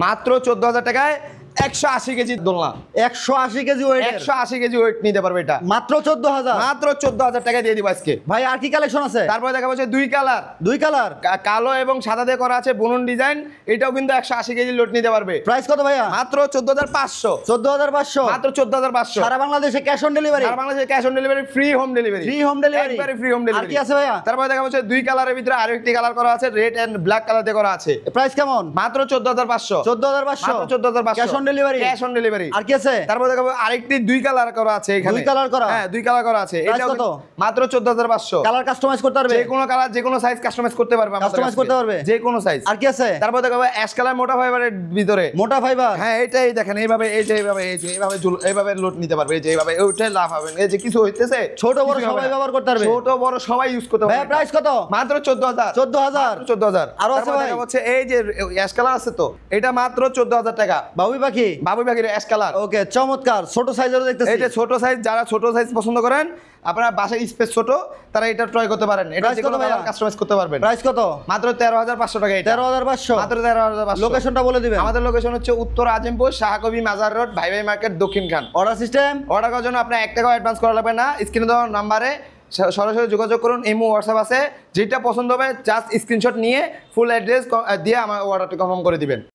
মাত্র 14,000 টাকায় 180 কেজি দোলনা। 180 কেজি ওয়েট, 180 কেজি ওয়েট নিতে পারবে এটা মাত্র 14,000। মাত্র 14,000 টাকা দিয়ে দিব আজকে। ভাই আর কি কালেকশন আছে? তারপরে দেখা যাচ্ছে দুই কালার, দুই কালার, কালো এবং সাদা দিয়ে করা আছে বুনন ডিজাইন। এটাও কিন্তু 180 কেজি লোড নিতে পারবে। প্রাইস কত ভাইয়া? মাত্র 14,500। 14,500 মাত্র 14,500। সারা বাংলাদেশে ক্যাশ অন ডেলিভারি? সারা বাংলাদেশে cash on delivery, free home delivery. Free home delivery, একবারে ফ্রি হোম আর ডেলিভারি। কি আছে ভাইয়া? তারপরে দেখা যাচ্ছে দুই কালারের ভিতরে আরো একটি কালার করা আছে, রেড এন্ড ব্ল্যাক কালার দিয়ে করা আছে। প্রাইস কেমন? মাত্র 14,500। 14,500 মাত্র 14,500 cash on delivery, cash on delivery. আর কি আছে? তারপর দেখাবো আরেকটি দুই কালার করা আছে এখানে। দুই কালার করা? হ্যাঁ, দুই কালার করা আছে। Price এটাও কত? মাত্র 14,500। কালার কাস্টমাইজ করতে পারবে? যে কোনো কালার, যে কোনো সাইজ কাস্টমাইজ করতে পারবে আমাদের কাস্টমাইজ কাছ করতে থেকে। পারবে? যে কোনো সাইজ। আর কি আছে? তারপর দেখাবো অ্যাশ কালার মোটা ফাইবারের ভিতরে। মোটা ফাইবার? হ্যাঁ, এটাই দেখেন, এইভাবে এই যে এইভাবে এই যে এইভাবে এইভাবে লোড নিতে পারবে। এই যে এইভাবে ওইটাই লাভ হবে। এই যে কিছু হইতেছে, ছোট বড় কিছু হবে সবাই না। ব্যবহার করতে পারবে? ছোট বড় সবাই ইউজ করতে ভাইয়া পারবে। প্রাইস কত? মাত্র 14,000। 14,000 14,000। আরো আছে তারপর ভাই? দেখা যাচ্ছে এই যে অ্যাশ কালার আছে, তো এটা মাত্র 14,000 টাকা। বাবুই পাখি? বাবুই পাখির অ্যাশ কালার। ওকে, চমৎকার। ছোট সাইজেরও দেখতেছি। এই যে ছোট সাইজ, যারা ছোট সাইজ পছন্দ করেন, আপনারা বাসায় স্পেস ছোট, তারা এটা ট্রাই করতে পারেন। এটা Price যে কোনো কত ভাইয়া? কালার কাস্টমাইজ করতে পারবেন। প্রাইস কত? মাত্র 13,500 টাকা এটা। 13,500 মাত্র 13,500। লোকেশনটা বলে দিবেন। আমাদের লোকেশন হচ্ছে উত্তর আজিমপুর, শাহকবি মাজার রোড, ভাই ভাই মার্কেট, দক্ষিণ খান। Order system? অর্ডার করার জন্য আপনার 1 টাকাও অ্যাডভান্স করা লাগবে না। স্ক্রিনে দেওয়া নাম্বারে সরাসরি যোগাযোগ করুন। ইমো, হোয়াটসঅ্যাপ আছে। যেটা পছন্দ হবে জাস্ট স্ক্রিনশট নিয়ে ফুল অ্যাড্রেস দিয়ে আমার অর্ডারটি কনফার্ম করে দিবেন।